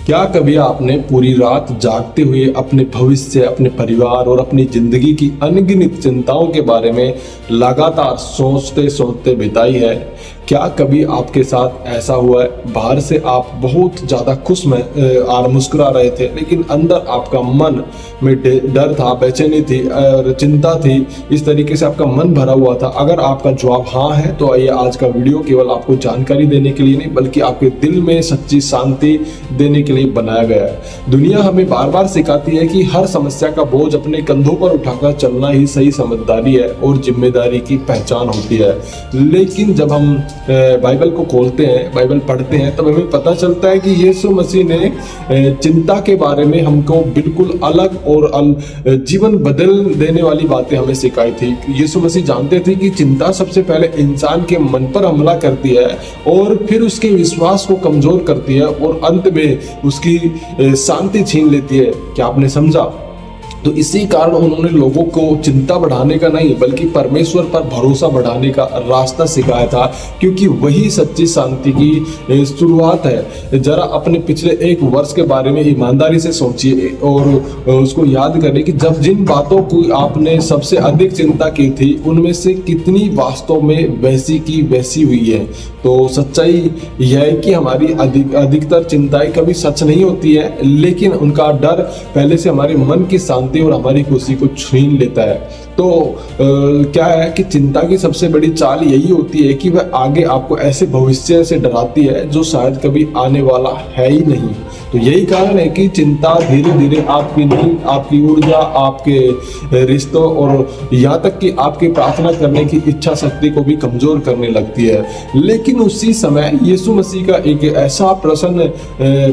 क्या कभी आपने पूरी रात जागते हुए अपने भविष्य, अपने परिवार और अपनी जिंदगी की अनगिनत चिंताओं के बारे में लगातार सोचते सोचते बिताई है? क्या कभी आपके साथ ऐसा हुआ है, बाहर से आप बहुत ज़्यादा खुश में और मुस्कुरा रहे थे, लेकिन अंदर आपका मन में डर था, बेचैनी थी और चिंता थी, इस तरीके से आपका मन भरा हुआ था? अगर आपका जवाब हाँ है तो ये आज का वीडियो केवल आपको जानकारी देने के लिए नहीं, बल्कि आपके दिल में सच्ची शांति देने के लिए बनाया गया है। दुनिया हमें बार बार सिखाती है कि हर समस्या का बोझ अपने कंधों पर उठाकर चलना ही सही समझदारी है और जिम्मेदारी की पहचान होती है। लेकिन जब हम बाइबल को खोलते हैं, बाइबल पढ़ते हैं, तब हमें पता चलता है कि यीशु मसीह ने चिंता के बारे में हमको बिल्कुल अलग और जीवन बदल देने वाली बातें हमें सिखाई थी। यीशु मसीह जानते थे कि चिंता सबसे पहले इंसान के मन पर हमला करती है और फिर उसके विश्वास को कमजोर करती है और अंत में उसकी शांति छीन लेती है। क्या आपने समझा? तो इसी कारण उन्होंने लोगों को चिंता बढ़ाने का नहीं, बल्कि परमेश्वर पर भरोसा बढ़ाने का रास्ता सिखाया था, क्योंकि वही सच्ची शांति की शुरुआत है। जरा अपने पिछले एक वर्ष के बारे में ईमानदारी से सोचिए और उसको याद करें कि जब जिन बातों को आपने सबसे अधिक चिंता की थी, उनमें से कितनी वास्तव में वैसी की वैसी हुई है। तो सच्चाई यह है कि हमारी अधिकतर चिंताएं कभी सच नहीं होती है, लेकिन उनका डर पहले से हमारे मन की शांति और हमारी खुशी को छीन लेता है। तो क्या है कि चिंता की सबसे बड़ी चाल यही होती है कि वह आगे आपको ऐसे भविष्य से डराती है जो शायद कभी आने वाला है ही नहीं। तो यही कारण है कि चिंता धीरे धीरे आपकी नींद, आपकी ऊर्जा, आपके रिश्तों और यहाँ तक कि आपके प्रार्थना करने की इच्छा शक्ति को भी कमजोर करने लगती है। लेकिन उसी समय यीशु मसीह का एक ऐसा प्रश्न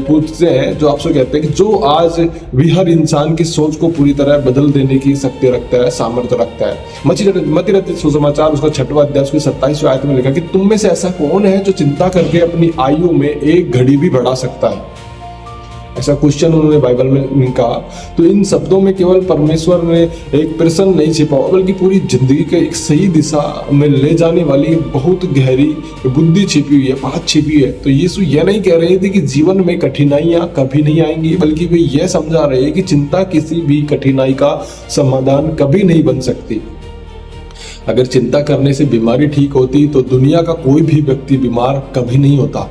पूछते हैं जो आपसे कहते हैं कि जो आज भी हर इंसान की सोच को पूरी तरह बदल देने की शक्ति रखता है, सामर्थ्य रखता है। मत्ती रचित सुसमाचार उसका 6वां अध्याय उसकी 27वीं आयत में लिखा कि तुम में से ऐसा कौन है जो चिंता करके अपनी आयु में एक घड़ी भी बढ़ा सकता है? ऐसा क्वेश्चन उन्होंने बाइबल में कहा। तो इन शब्दों में केवल परमेश्वर ने एक प्रश्न नहीं छिपा, बल्कि पूरी जिंदगी के एक सही दिशा में ले जाने वाली बहुत गहरी बुद्धि छिपी हुई है, बात छिपी है। तो यीशु यह नहीं कह रहे थे कि जीवन में कठिनाइयां कभी नहीं आएंगी, बल्कि वे यह समझा रहे हैं कि चिंता किसी भी कठिनाई का समाधान कभी नहीं बन सकती। अगर चिंता करने से बीमारी ठीक होती तो दुनिया का कोई भी व्यक्ति बीमार कभी नहीं होता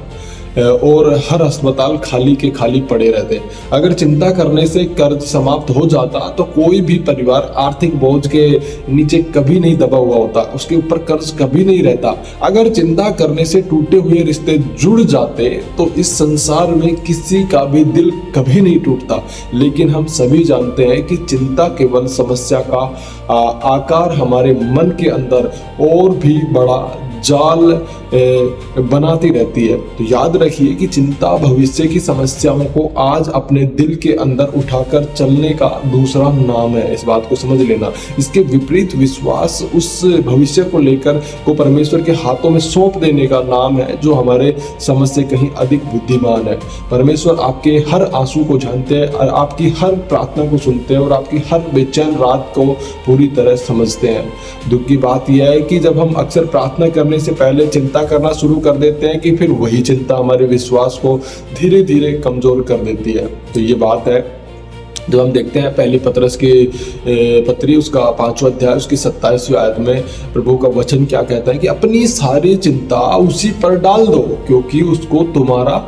और हर अस्पताल खाली के खाली पड़े रहते। अगर चिंता करने से कर्ज समाप्त हो जाता तो कोई भी परिवार आर्थिक बोझ के नीचे कभी नहीं दबा हुआ होता, उसके ऊपर कर्ज कभी नहीं रहता। अगर चिंता करने से टूटे हुए रिश्ते जुड़ जाते तो इस संसार में किसी का भी दिल कभी नहीं टूटता। लेकिन हम सभी जानते हैं कि चिंता केवल समस्या का आकार हमारे मन के अंदर और भी बड़ा जाल बनाती रहती है। तो याद रखिए कि चिंता भविष्य की समस्याओं को आज अपने दिल के अंदर उठाकर चलने का दूसरा नाम है। इस बात को समझ लेना। इसके विपरीत विश्वास उस भविष्य को लेकर को परमेश्वर के हाथों में सौंप देने का नाम है, जो हमारे समझ से कहीं अधिक बुद्धिमान है। परमेश्वर आपके हर आंसू को जानते हैं और आपकी हर प्रार्थना को सुनते हैं और आपकी हर बेचैन रात को पूरी तरह समझते हैं। दुख की बात यह है कि जब हम अक्सर प्रार्थना करने से पहले चिंता करना शुरू कर देते हैं कि फिर वही चिंता हमारे विश्वास को धीरे धीरे कमजोर कर देती है। तो ये बात है जो हम देखते हैं पहली पतरस की पत्री उसका 5वां अध्याय उसकी 27वीं आयत में प्रभु का वचन क्या कहता है कि अपनी सारी चिंता उसी पर डाल दो क्योंकि उसको तुम्हारा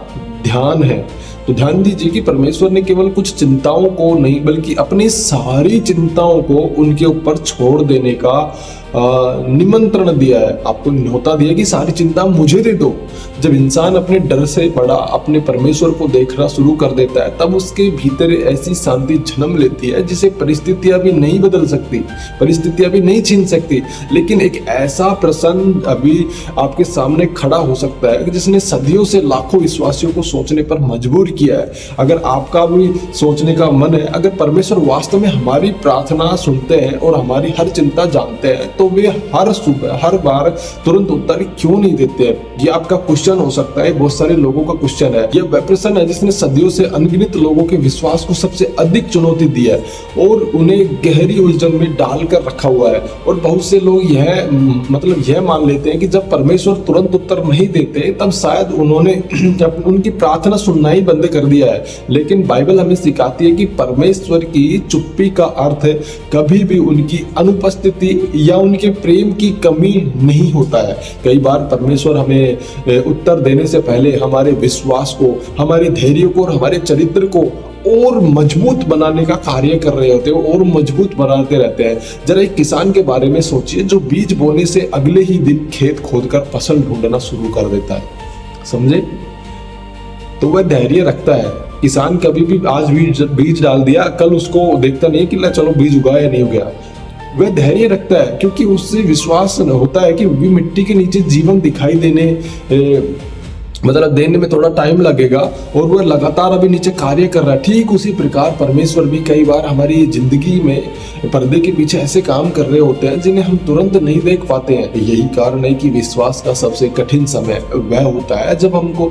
ध्यान है। तो ध्यान दीजिए कि परमेश्वर ने केवल कुछ चिंताओं को नहीं, बल्कि अपनी सारी चिंताओं को उनके ऊपर छोड़ देने का निमंत्रण दिया है। आपको न्योता दिया कि सारी चिंता मुझे दे दो। जब इंसान अपने डर से बड़ा अपने परमेश्वर को देखना शुरू कर देता है, तब उसके भीतर ऐसी शांति जन्म लेती है जिसे परिस्थितियां भी नहीं बदल सकती, परिस्थितियां भी नहीं छीन सकती। लेकिन एक ऐसा प्रश्न अभी आपके सामने खड़ा हो सकता है जिसने सदियों से लाखों विश्वासियों को सोचने पर मजबूर किया है। अगर आपका भी सोचने का मन है, अगर परमेश्वर वास्तव में हमारी प्रार्थना सुनते हैं और हमारी हर चिंता जानते हैं, तो वे हर सुबह हर बार तुरंत उत्तर क्यों नहीं देते हैं? ये आपका क्वेश्चन हो सकता है, बहुत सारे लोगों का क्वेश्चन है। यह वह प्रश्न है जिसने सदियों से अनगिनत लोगों के विश्वास को सबसे अधिक चुनौती दी है और उन्हें गहरी उलझन में डालकर रखा हुआ है। और बहुत से लोग यह मान लेते हैं कि जब परमेश्वर तुरंत उत्तर नहीं देते तब शायद उन्होंने उनकी प्रार्थना सुनना ही बंद कर दिया है। लेकिन बाइबल हमें सिखाती है कि परमेश्वर की चुप्पी का अर्थ कभी भी उनकी अनुपस्थिति या उनके प्रेम की कमी नहीं होता है। कई बार परमेश्वर हमें उत्तर देने से पहले हमारे विश्वास को, हमारे धैर्य को और हमारे चरित्र को और मजबूत बनाने का कार्य कर रहे होते हैं और मजबूत बनाते रहते हैं। जरा एक किसान के बारे में सोचिए जो बीज बोने से अगले ही दिन खेत खोदकर फसल ढूंढना शुरू कर देता है, समझे? तो वह धैर्य रखता है। किसान कभी भी आज बीज डाल दिया, कल उसको देखता नहीं है कि चलो बीज उगाया या नहीं उगाया। वह धैर्य रखता है क्योंकि उससे विश्वास होता है कि भी मिट्टी के नीचे जीवन दिखाई देने में थोड़ा टाइम लगेगा और वह लगातार अभी नीचे कार्य कर रहा है। ठीक उसी प्रकार परमेश्वर भी कई बार हमारी जिंदगी में पर्दे के पीछे ऐसे काम कर रहे होते हैं जिन्हें हम तुरंत नहीं देख पाते हैं। यही कारण है कि विश्वास का सबसे कठिन समय वह होता है जब हमको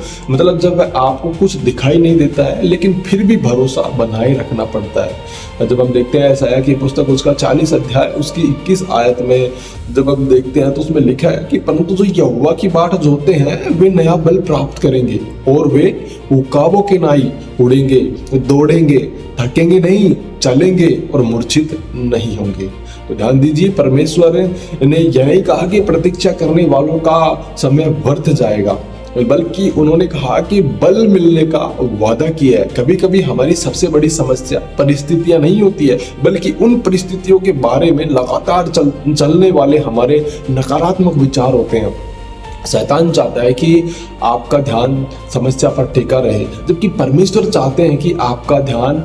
जब आपको कुछ दिखाई नहीं देता है लेकिन फिर भी भरोसा बनाए रखना पड़ता है। जब हम देखते हैं ऐसा है कि पुस्तक उसका 40 अध्याय उसकी 21 आयत में जब हम देखते हैं तो उसमें लिखा है कि परंतु जो यहोवा की बाट जोते हैं वे नया बल प्राप्त करेंगे और वे उकाबों के नाई उड़ेंगे, दौड़ेंगे, थकेंगे नहीं, चलेंगे और मूर्छित नहीं होंगे। तो ध्यान दीजिए, परमेश्वर ने यह नहीं कहा कि प्रतीक्षा करने वालों का समय व्यर्थ जाएगा, बल्कि उन्होंने कहा कि बल मिलने का वादा किया है। कभी कभी हमारी सबसे बड़ी समस्या परिस्थितियां नहीं होती है, बल्कि उन परिस्थितियों के बारे में लगातार चलने वाले हमारे नकारात्मक विचार होते हैं। शैतान चाहता है कि आपका ध्यान समस्या पर टिका रहे, जबकि परमेश्वर चाहते हैं कि आपका ध्यान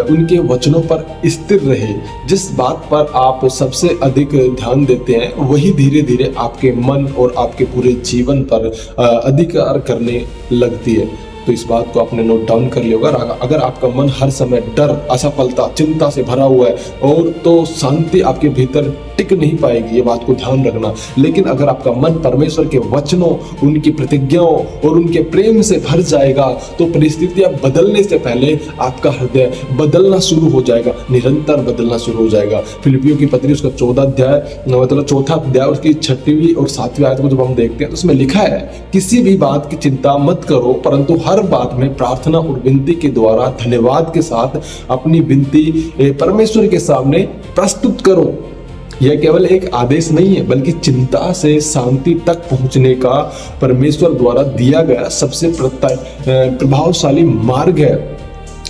उनके वचनों पर स्थिर रहे। जिस बात पर आप सबसे अधिक ध्यान देते हैं वही धीरे धीरे आपके मन और आपके पूरे जीवन पर अधिकार करने लगती है। तो इस बात को आपने नोट डाउन कर लिया होगा। अगर आपका मन हर समय डर, असफलता, चिंता से भरा हुआ है और तो शांति आपके भीतर टिक नहीं पाएगी, ये बात को ध्यान रखना। लेकिन अगर आपका मन परमेश्वर के वचनों, उनकी प्रतिज्ञाओं और उनके प्रेम से भर जाएगा तो परिस्थितियां बदलने से पहले आपका हृदय बदलना शुरू हो जाएगा, निरंतर बदलना शुरू हो जाएगा। फिलिपियों की पत्री उसका 4 अध्याय उसकी 6वीं और 7वीं आयत को जब हम देखते हैं तो उसमें लिखा है, किसी भी बात की चिंता मत करो, परंतु हर बात में प्रार्थना और विनती के द्वारा धन्यवाद के साथ अपनी विनती परमेश्वर के सामने प्रस्तुत करो। यह केवल एक आदेश नहीं है, बल्कि चिंता से शांति तक पहुंचने का परमेश्वर द्वारा दिया गया सबसे प्रभावशाली मार्ग है।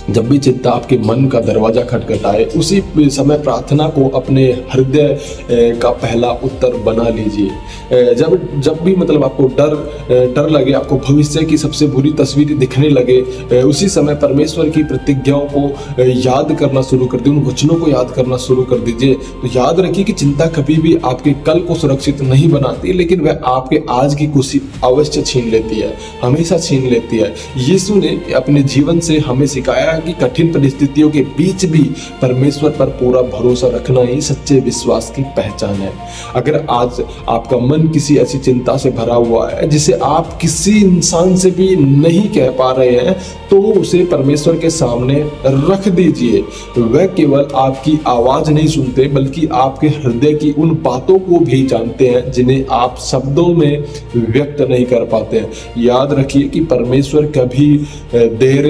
जब भी चिंता आपके मन का दरवाजा खटखटाए, उसी समय प्रार्थना को अपने हृदय का पहला उत्तर बना लीजिए। जब भी आपको डर लगे, आपको भविष्य की सबसे बुरी तस्वीर दिखने लगे, उसी समय परमेश्वर की प्रतिज्ञाओं को याद करना शुरू कर दीजिए, उन वचनों को याद करना शुरू कर दीजिए। तो याद रखिए कि चिंता कभी भी आपके कल को सुरक्षित नहीं बनाती, लेकिन वह आपके आज की खुशी अवश्य छीन लेती है, हमेशा छीन लेती है। यीशु ने अपने जीवन से हमें सिखाया कि कठिन परिस्थितियों के बीच भी परमेश्वर पर पूरा भरोसा रखना ही सच्चे विश्वास की पहचान है। अगर आज आपका मन किसी ऐसी चिंता से भरा हुआ है जिसे आप किसी इंसान से भी नहीं कह पा रहे हैं, तो उसे परमेश्वर के सामने रख दीजिए। वह केवल आपकी आवाज नहीं सुनते, बल्कि आपके हृदय की उन बातों को भी जानते हैं जिन्हें आप शब्दों में व्यक्त नहीं कर पाते हैं। याद रखिए कि परमेश्वर कभी देर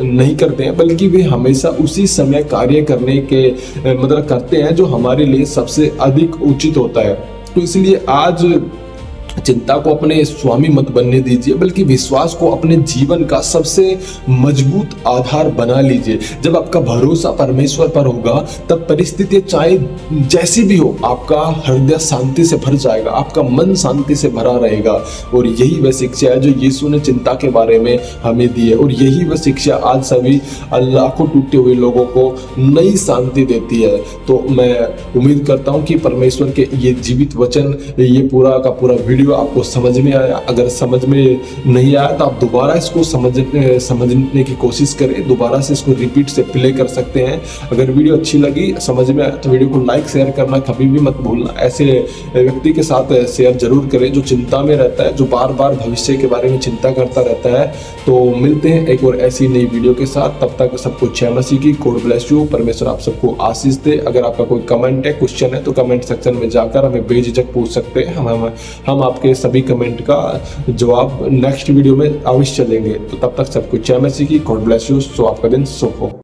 नहीं करते हैं, बल्कि वे हमेशा उसी समय कार्य करने के करते हैं जो हमारे लिए सबसे अधिक उचित होता है। तो इसलिए आज चिंता को अपने स्वामी मत बनने दीजिए, बल्कि विश्वास को अपने जीवन का सबसे मजबूत आधार बना लीजिए। जब आपका भरोसा परमेश्वर पर होगा, तब परिस्थितियां चाहे जैसी भी हो, आपका हृदय शांति से भर जाएगा, आपका मन शांति से भरा रहेगा। और यही वह शिक्षा है जो यीशु ने चिंता के बारे में हमें दी है, और यही वह शिक्षा आज सभी लाखों टूटे हुए लोगों को नई शांति देती है। तो मैं उम्मीद करता हूँ कि परमेश्वर के ये जीवित वचन, ये पूरा का पूरा वीडियो वीडियो आपको समझ में आया। अगर समझ में नहीं आया तो आप दोबारा इसको समझने की कोशिश करें, दोबारा से इसको रिपीट से प्ले कर सकते हैं। अगर वीडियो अच्छी लगी, समझ में आया तो वीडियो को लाइक शेयर करना कभी भी मत भूलना। ऐसे व्यक्ति के साथ शेयर जरूर करें जो चिंता में रहता है, जो बार बार भविष्य के बारे में चिंता करता रहता है। तो मिलते हैं एक और ऐसी नई वीडियो के साथ, तब तक सबको जय मसीह की, गॉड ब्लेस यू, परमेश्वर आप सबको आशीष दे। अगर आपका कोई कमेंट है, क्वेश्चन है तो कमेंट सेक्शन में जाकर हमें बेझिझक पूछ सकते हैं। हम आपके सभी कमेंट का जवाब नेक्स्ट वीडियो में अवश्य देंगे। तो तब तक सबको जय मसीह की, गॉड ब्लेस यू। सो आपका दिन शुभ हो।